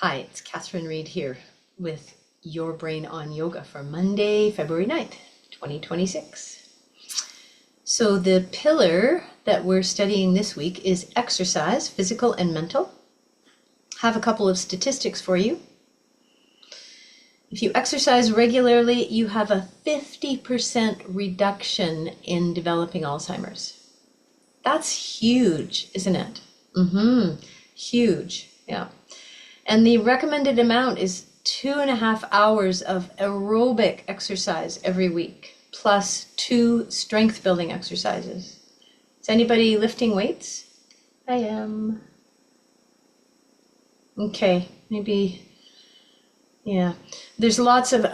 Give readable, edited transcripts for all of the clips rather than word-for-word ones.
Hi, it's Catherine Reed here with Your Brain on Yoga for Monday, February 9th, 2026. So the pillar that we're studying this week is exercise, physical and mental. Have a couple of statistics for you. If you exercise regularly, you have a 50% reduction in developing Alzheimer's. That's huge, isn't it? Huge, yeah. And the recommended amount is 2.5 hours of aerobic exercise every week, plus 2 strength building exercises. Is anybody lifting weights? I am. Okay, maybe, yeah. There's lots of,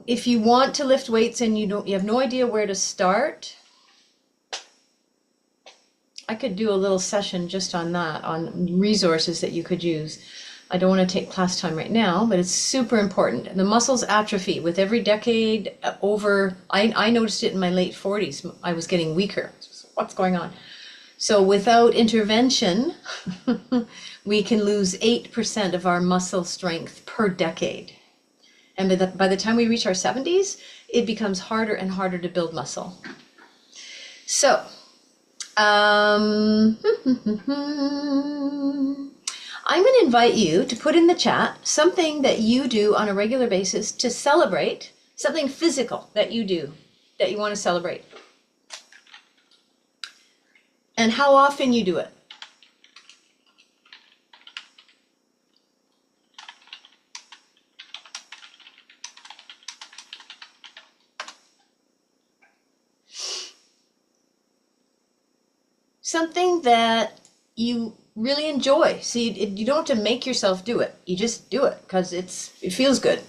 if you want to lift weights and you have no idea where to start, I could do a little session just on that, on resources that you could use. I don't want to take class time right now, but it's super important. The muscles atrophy with every decade over. I noticed it in my late 40s. I was getting weaker. What's going on? So without intervention, we can lose 8% of our muscle strength per decade. And by the time we reach our 70s, it becomes harder and harder to build muscle. So, I'm going to invite you to put in the chat something that you do on a regular basis to celebrate, something physical that you do that you want to celebrate, and how often you do it. Something that you really enjoy. See, you don't have to make yourself do it. You just do it because it feels good.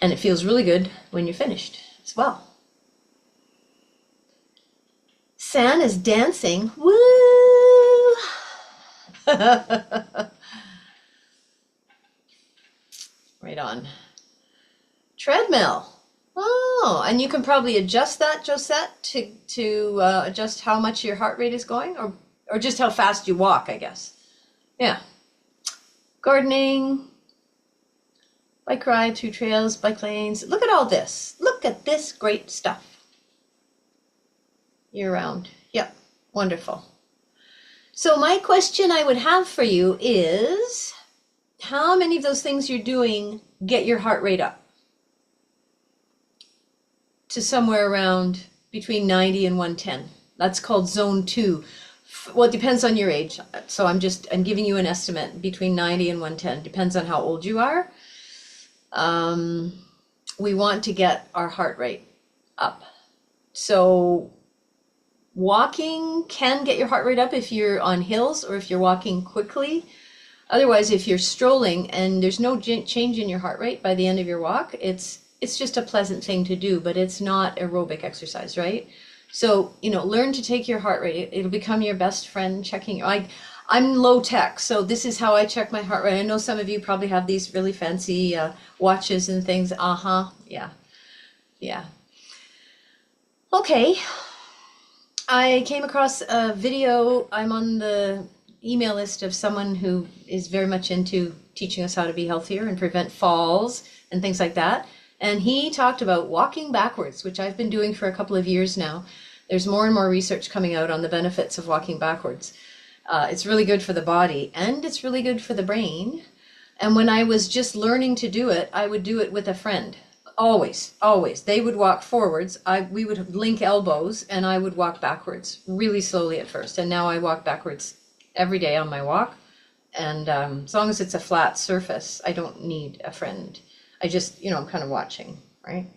And it feels really good when you're finished as well. San is dancing. Woo! Right on. Treadmill. Oh, and you can probably adjust that, Josette, to adjust how much your heart rate is going, or just how fast you walk, I guess. Yeah. Gardening, bike ride through trails, bike lanes. Look at all this. Look at this great stuff. Year round. Yep. Wonderful. So my question I would have for you is, how many of those things you're doing get your heart rate up to somewhere around between 90 and 110? That's called zone 2. Well, it depends on your age. So I'm giving you an estimate between 90 and 110. Depends on how old you are. We want to get our heart rate up. So walking can get your heart rate up if you're on hills or if you're walking quickly. Otherwise, if you're strolling and there's no change in your heart rate by the end of your walk, it's just a pleasant thing to do, but it's not aerobic exercise, right? So, learn to take your heart rate. It'll become your best friend checking. I'm low tech, so this is how I check my heart rate. I know some of you probably have these really fancy watches and things. Yeah. Okay. I came across a video. I'm on the email list of someone who is very much into teaching us how to be healthier and prevent falls and things like that. And he talked about walking backwards, which I've been doing for a couple of years now. There's more and more research coming out on the benefits of walking backwards. It's really good for the body and it's really good for the brain. And when I was just learning to do it, I would do it with a friend. Always. They would walk forwards. We would link elbows and I would walk backwards really slowly at first. And now I walk backwards every day on my walk. And as long as it's a flat surface, I don't need a friend. I just, I'm kind of watching, right?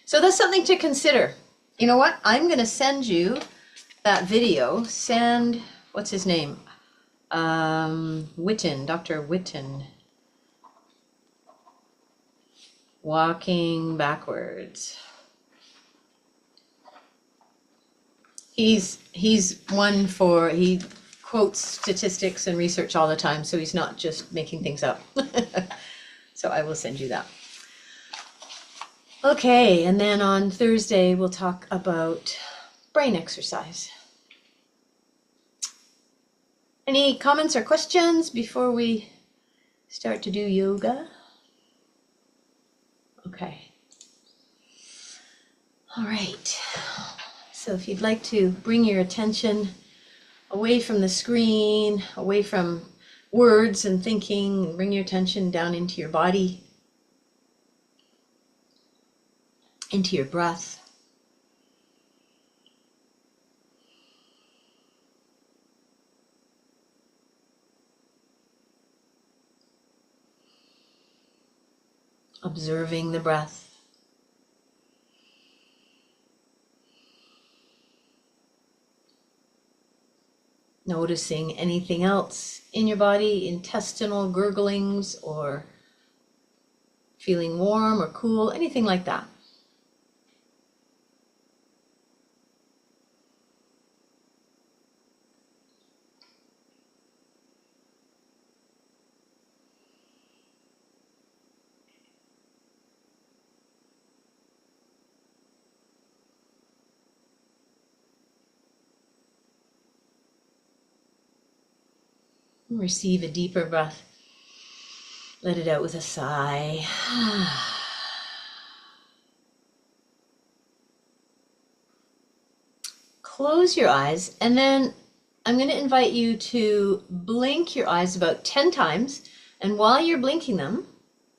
So that's something to consider. You know what? I'm going to send you that video. What's his name? Witten, Dr. Witten. Walking backwards. He's one for, he quotes statistics and research all the time, so he's not just making things up. So I will send you that. Okay, and then on Thursday we'll talk about brain exercise. Any comments or questions before we start to do yoga? Okay. All right. So if you'd like to bring your attention away from the screen, away from words and thinking, bring your attention down into your body, into your breath. Observing the breath. Noticing anything else in your body, intestinal gurglings or feeling warm or cool, anything like that. Receive a deeper breath. Let it out with a sigh. Close your eyes, and then I'm going to invite you to blink your eyes about 10 times. And while you're blinking them,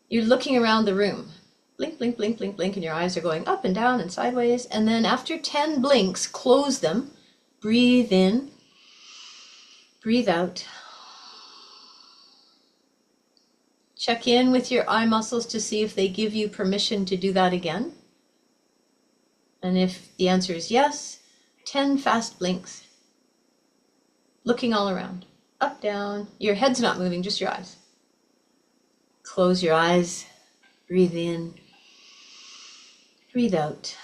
you're looking around the room. Blink, blink, blink, blink, blink, and your eyes are going up and down and sideways. And then after 10 blinks, close them. Breathe in. Breathe out. Check in with your eye muscles to see if they give you permission to do that again. And if the answer is yes, 10 fast blinks. Looking all around. Up, down. Your head's not moving, just your eyes. Close your eyes. Breathe in. Breathe out.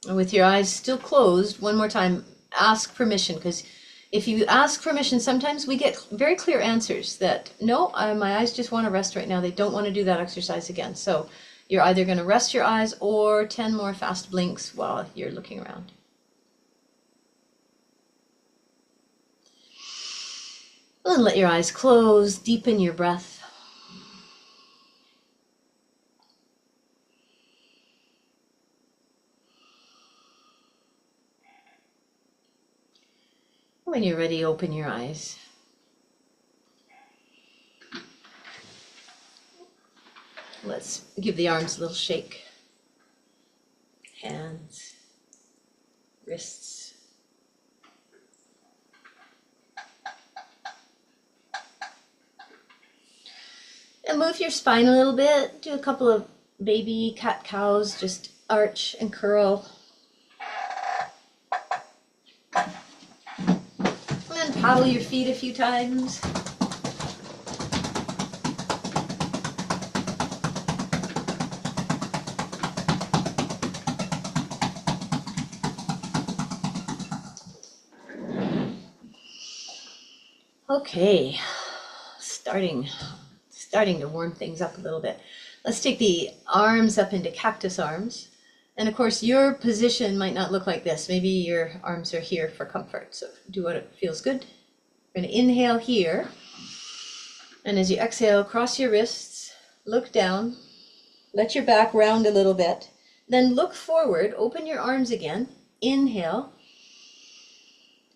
And with your eyes still closed, one more time, ask permission, because if you ask permission, sometimes we get very clear answers that, no, my eyes just want to rest right now. They don't want to do that exercise again. So you're either going to rest your eyes or 10 more fast blinks while you're looking around. And let your eyes close. Deepen your breath. When you're ready, open your eyes. Let's give the arms a little shake. Hands, wrists. And move your spine a little bit. Do a couple of baby cat-cows. Just arch and curl. And paddle your feet a few times. Okay, starting to warm things up a little bit. Let's take the arms up into cactus arms. And of course, your position might not look like this. Maybe your arms are here for comfort. So do what feels good. We're going to inhale here. And as you exhale, cross your wrists, look down, let your back round a little bit. Then look forward, open your arms again. Inhale,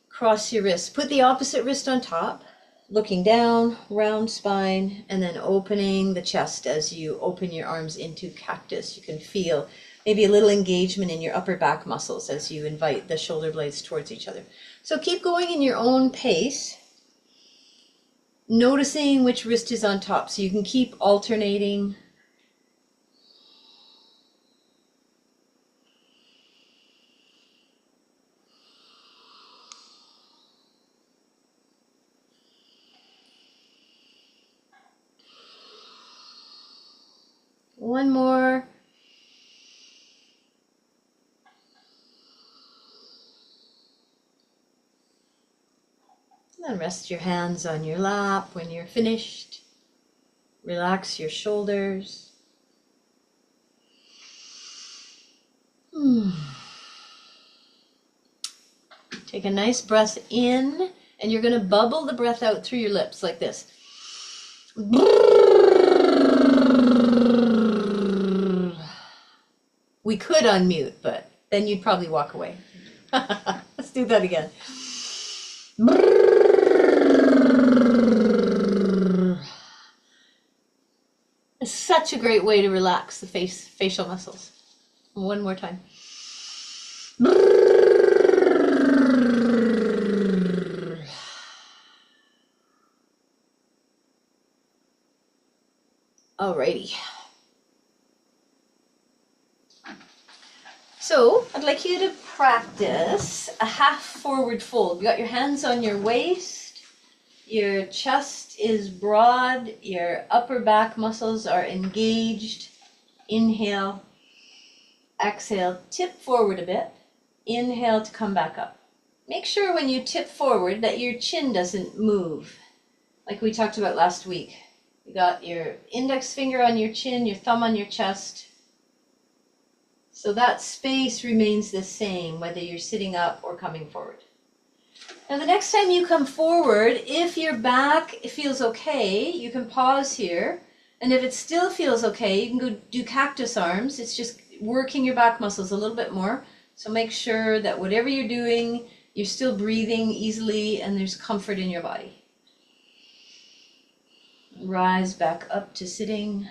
cross your wrists. Put the opposite wrist on top, looking down, round spine, and then opening the chest as you open your arms into cactus. You can feel maybe a little engagement in your upper back muscles as you invite the shoulder blades towards each other. So keep going in your own pace, noticing which wrist is on top, so you can keep alternating. One more. And then rest your hands on your lap when you're finished. Relax your shoulders. Take a nice breath in, and you're going to bubble the breath out through your lips like this. We could unmute, but then you'd probably walk away. Let's do that again. It's such a great way to relax the facial muscles. One more time. Alrighty. So I'd like you to practice a half forward fold. You got your hands on your waist, your chest is broad, your upper back muscles are engaged. Inhale, exhale, tip forward a bit. Inhale to come back up. Make sure when you tip forward that your chin doesn't move, like we talked about last week. You got your index finger on your chin, your thumb on your chest. So that space remains the same whether you're sitting up or coming forward. Now the next time you come forward, if your back feels okay, you can pause here. And if it still feels okay, you can go do cactus arms. It's just working your back muscles a little bit more. So make sure that whatever you're doing, you're still breathing easily and there's comfort in your body. Rise back up to sitting.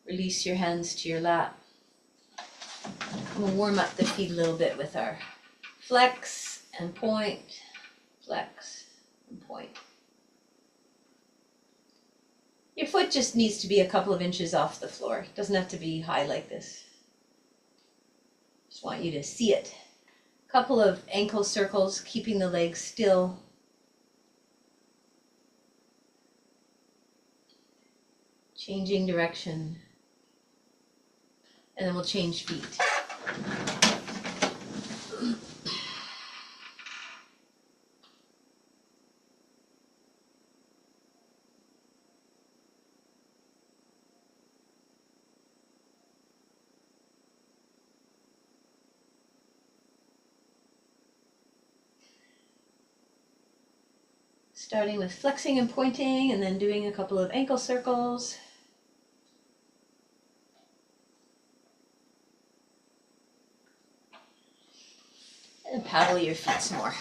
Release your hands to your lap. We'll warm up the feet a little bit with our flex and point, flex and point. Your foot just needs to be a couple of inches off the floor. It doesn't have to be high like this. Just want you to see it. A couple of ankle circles, keeping the legs still. Changing direction. And then we'll change feet. Starting with flexing and pointing, and then doing a couple of ankle circles. And paddle your feet some more.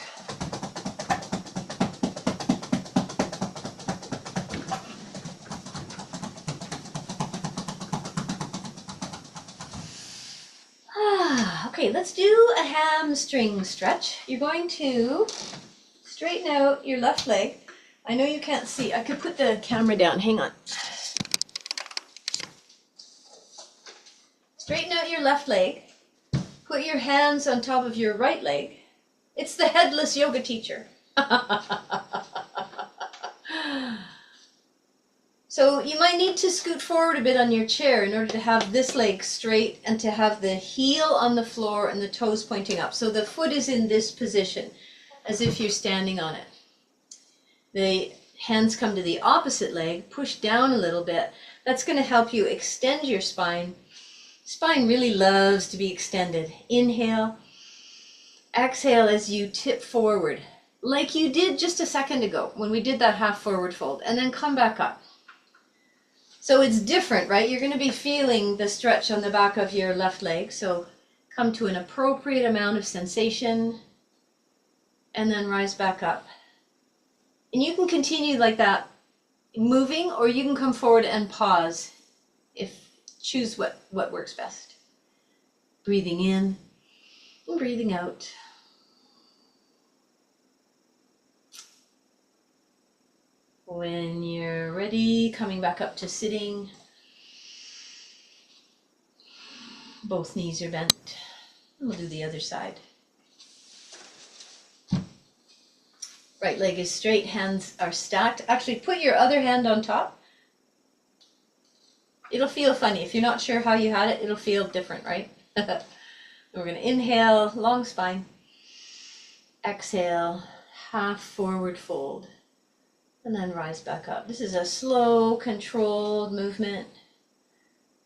Okay, let's do a hamstring stretch. You're going to straighten out your left leg. I know you can't see. I could put the camera down. Hang on. Straighten out your left leg. Put your hands on top of your right leg. It's the headless yoga teacher. So you might need to scoot forward a bit on your chair in order to have this leg straight and to have the heel on the floor and the toes pointing up. So the foot is in this position, as if you're standing on it. The hands come to the opposite leg, push down a little bit. That's going to help you extend your spine. Spine really loves to be extended. Inhale, exhale as you tip forward, like you did just a second ago when we did that half forward fold, and then come back up. So it's different, right? You're going to be feeling the stretch on the back of your left leg. So come to an appropriate amount of sensation, and then rise back up. And you can continue like that, moving, or you can come forward and pause. Choose what works best. Breathing in and breathing out. When you're ready, coming back up to sitting. Both knees are bent. We'll do the other side. Right leg is straight, hands are stacked. Actually, put your other hand on top. It'll feel funny. If you're not sure how you had it, it'll feel different, right? We're going to inhale, long spine. Exhale, half forward fold. And then rise back up. This is a slow, controlled movement.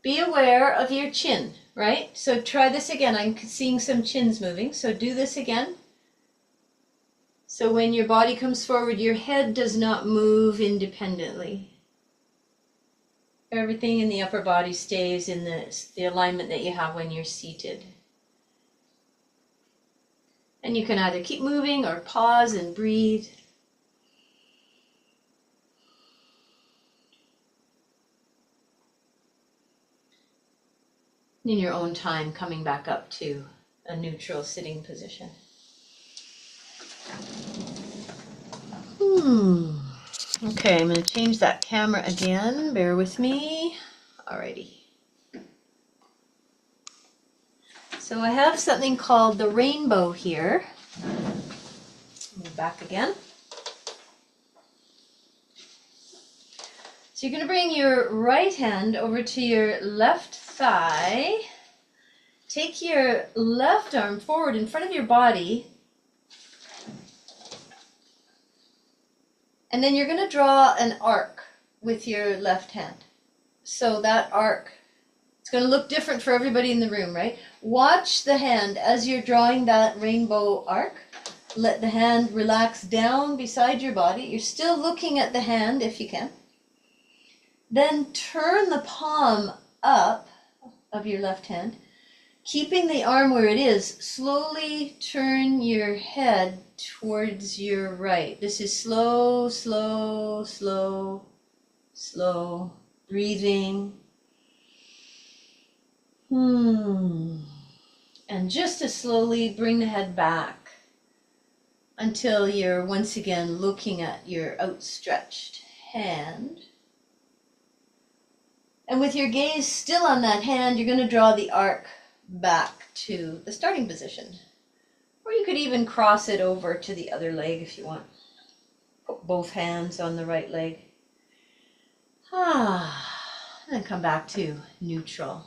Be aware of your chin, right? So try this again. I'm seeing some chins moving. So do this again. So when your body comes forward, your head does not move independently. Everything in the upper body stays in the alignment that you have when you're seated. And you can either keep moving or pause and breathe. In your own time, coming back up to a neutral sitting position. Okay, I'm going to change that camera again. Bear with me. Alrighty. So I have something called the rainbow here. Move back again. So you're going to bring your right hand over to your left thigh. Take your left arm forward in front of your body. And then you're going to draw an arc with your left hand. So that arc, it's going to look different for everybody in the room, right? Watch the hand as you're drawing that rainbow arc. Let the hand relax down beside your body. You're still looking at the hand if you can. Then turn the palm up of your left hand. Keeping the arm where it is, slowly turn your head towards your right. This is slow, slow, slow, slow. Breathing. And just to slowly bring the head back until you're once again looking at your outstretched hand. And with your gaze still on that hand, you're going to draw the arc back to the starting position. Or you could even cross it over to the other leg if you want. Put both hands on the right leg. And then come back to neutral.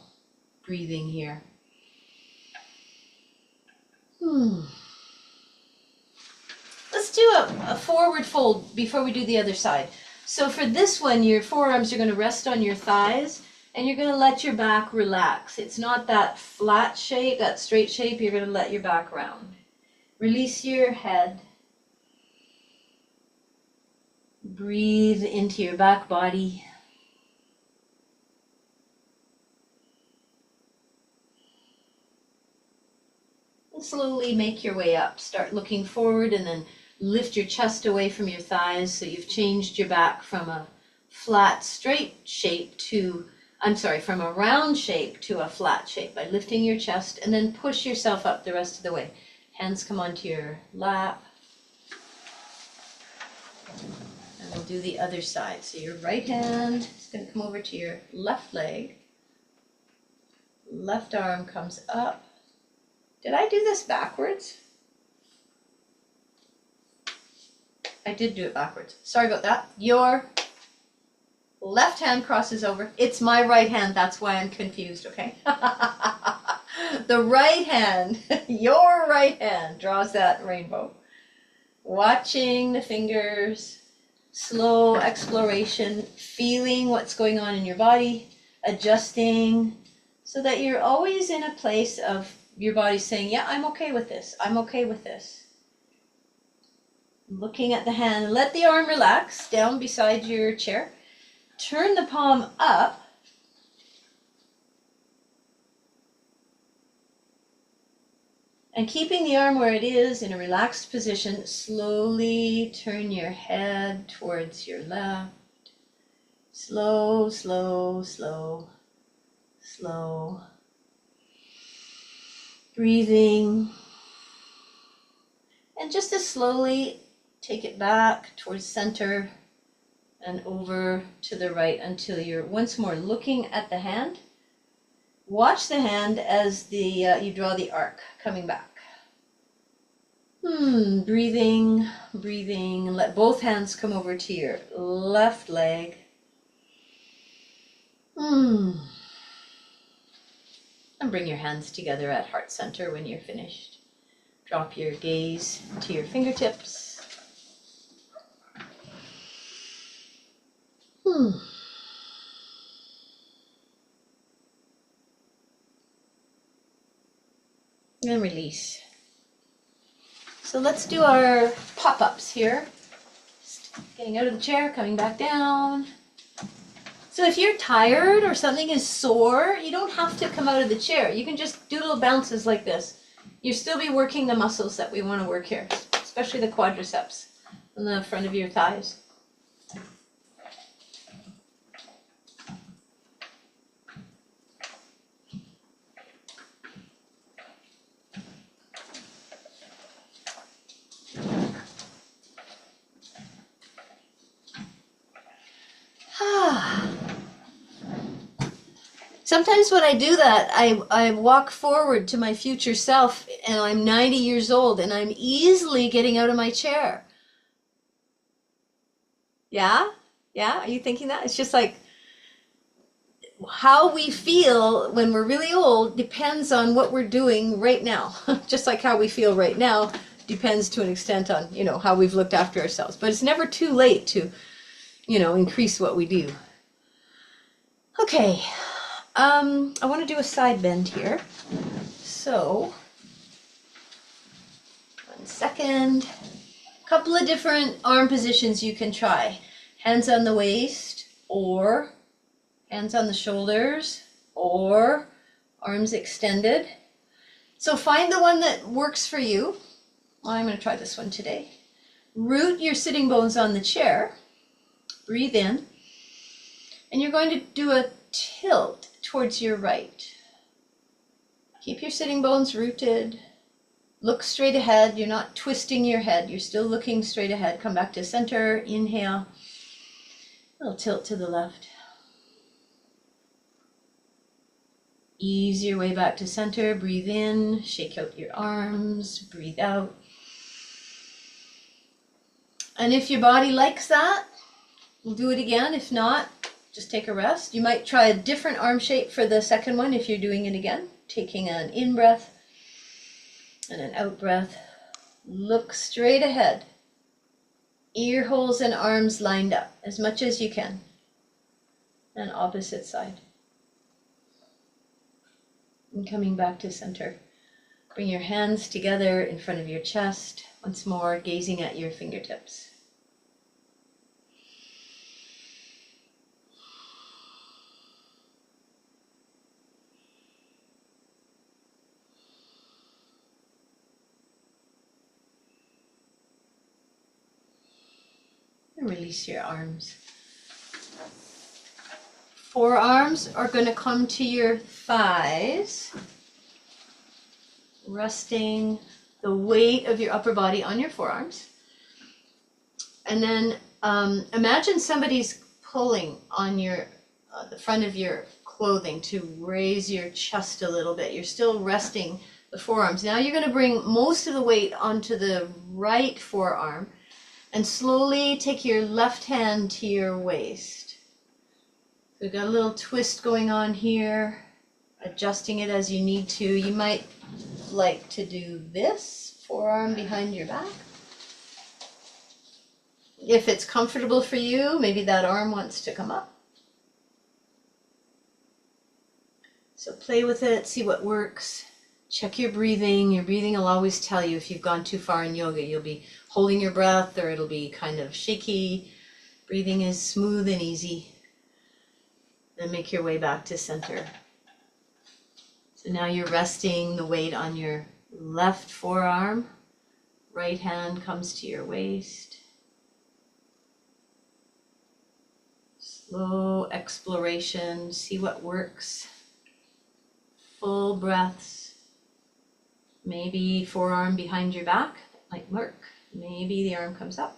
Breathing here. Let's do a forward fold before we do the other side. So for this one, your forearms are going to rest on your thighs, and you're going to let your back relax. It's not that flat shape, that straight shape. You're going to let your back round. Release your head. Breathe into your back body. And slowly make your way up. Start looking forward and then lift your chest away from your thighs. So you've changed your back from a flat, straight shape to, from a round shape to a flat shape by lifting your chest, and then push yourself up the rest of the way. Hands come onto your lap. And we'll do the other side. So your right hand is going to come over to your left leg. Left arm comes up. Did I do this backwards? I did do it backwards. Sorry about that. Your left hand crosses over. It's my right hand. That's why I'm confused, okay? The right hand, your right hand draws that rainbow. Watching the fingers, slow exploration, feeling what's going on in your body, adjusting, so that you're always in a place of your body saying, yeah, I'm okay with this. I'm okay with this. Looking at the hand, let the arm relax down beside your chair. Turn the palm up. And keeping the arm where it is in a relaxed position, slowly turn your head towards your left. Slow, slow, slow, slow. Breathing. And just as slowly take it back towards center and over to the right until you're once more looking at the hand. Watch the hand as you draw the arc coming back. Breathing, breathing. Let both hands come over to your left leg. And bring your hands together at heart center when you're finished. Drop your gaze to your fingertips. And release. So let's do our pop-ups here. Getting out of the chair, coming back down. So if you're tired or something is sore, you don't have to come out of the chair. You can just do little bounces like this. You'll still be working the muscles that we want to work here, especially the quadriceps on the front of your thighs. Sometimes when I do that, I walk forward to my future self and I'm 90 years old and I'm easily getting out of my chair. Yeah? Yeah? Are you thinking that? It's just like how we feel when we're really old depends on what we're doing right now. Just like how we feel right now depends to an extent on, how we've looked after ourselves. But it's never too late to, increase what we do. Okay. I want to do a side bend here. So, 1 second. A couple of different arm positions you can try. Hands on the waist, or hands on the shoulders, or arms extended. So find the one that works for you. Well, I'm going to try this one today. Root your sitting bones on the chair. Breathe in. And you're going to do a tilt towards your right. Keep your sitting bones rooted. Look straight ahead. You're not twisting your head. You're still looking straight ahead. Come back to center. Inhale. A little tilt to the left. Ease your way back to center. Breathe in. Shake out your arms. Breathe out. And if your body likes that, we'll do it again. If not, just take a rest. You might try a different arm shape for the second one if you're doing it again. Taking an in breath and an out breath. Look straight ahead. Ear holes and arms lined up as much as you can. And opposite side. And coming back to center. Bring your hands together in front of your chest. Once more, gazing at your fingertips. And release your arms. Forearms are going to come to your thighs, resting the weight of your upper body on your forearms. And then imagine somebody's pulling on your the front of your clothing to raise your chest a little bit. You're still resting the forearms. Now you're going to bring most of the weight onto the right forearm and slowly take your left hand to your waist. So we've got a little twist going on here, adjusting it as you need to. You might like to do this, forearm behind your back. If it's comfortable for you, maybe that arm wants to come up. So play with it, see what works. Check your breathing. Your breathing will always tell you if you've gone too far in yoga. You'll be holding your breath or it'll be kind of shaky. Breathing is smooth and easy. Then make your way back to center. So now you're resting the weight on your left forearm. Right hand comes to your waist. Slow exploration, see what works. Full breaths. Maybe forearm behind your back, that might work. Maybe the arm comes up.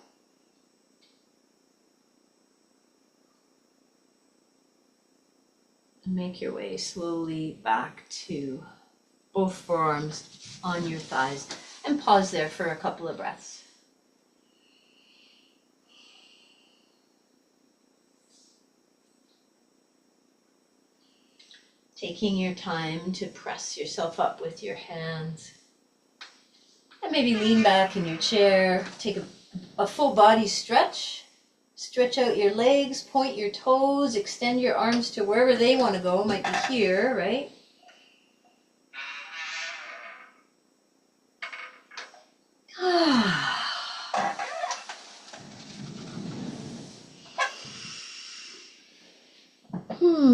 And make your way slowly back to both forearms on your thighs. And pause there for a couple of breaths. Taking your time to press yourself up with your hands. And maybe lean back in your chair. Take a full body stretch. Stretch out your legs, point your toes, extend your arms to wherever they want to go. Might be here, right?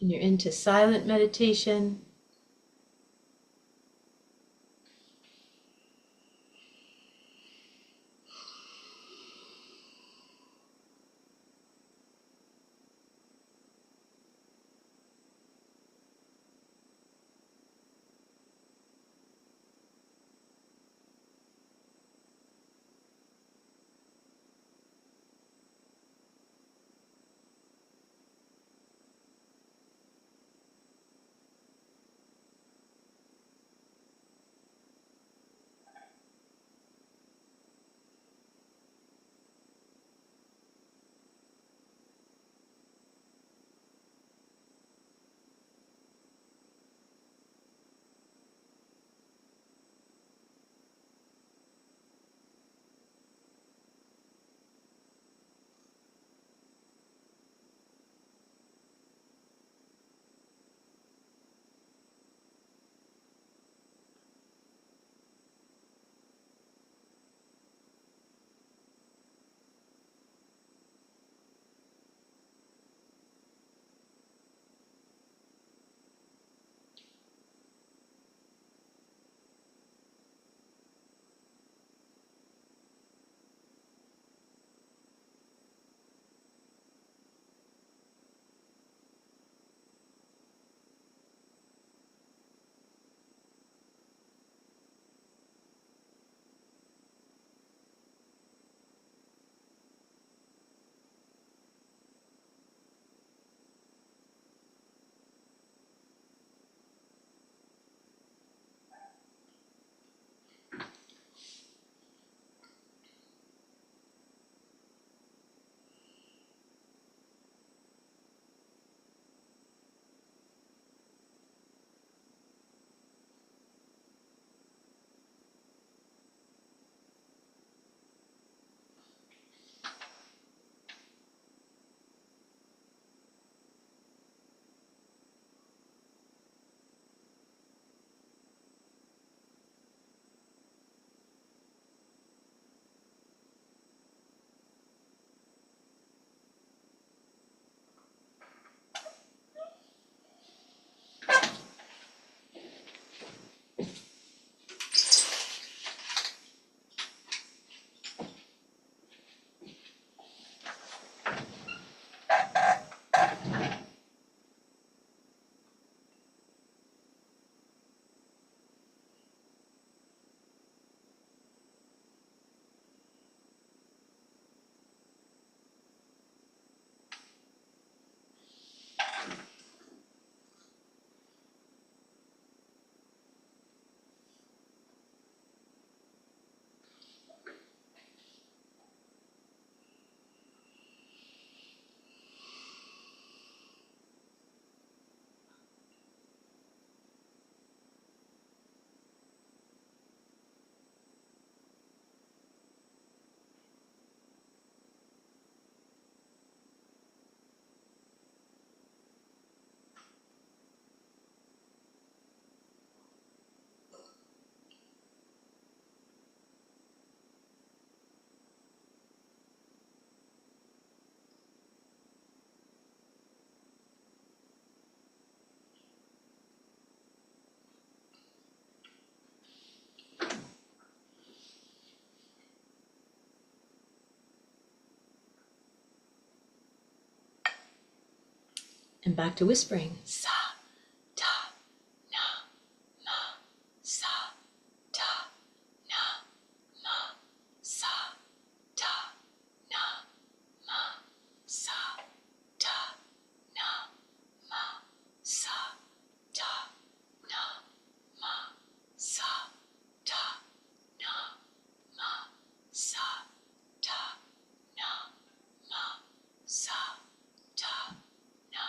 When you're into silent meditation, and back to whispering. Sa, ta, na, ma, sa, ta, na, ma, sa, ta, na, ma, sa, ta, na, ma, sa, ta, na, ma, sa, ta, na, ma, sa, ta, na, ma, sa, ta, na,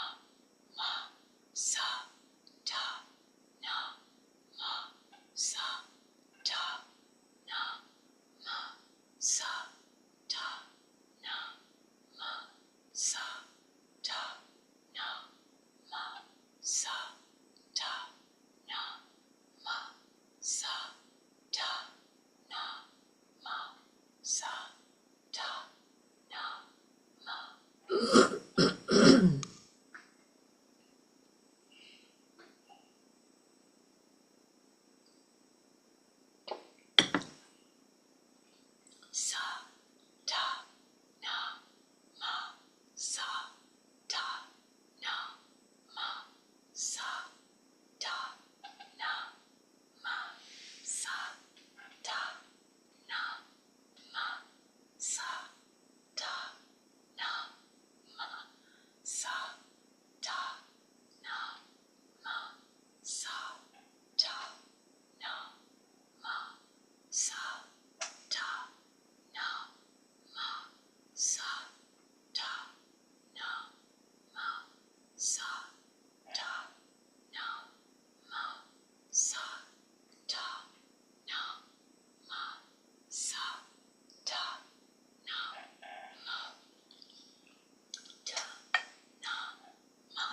ma,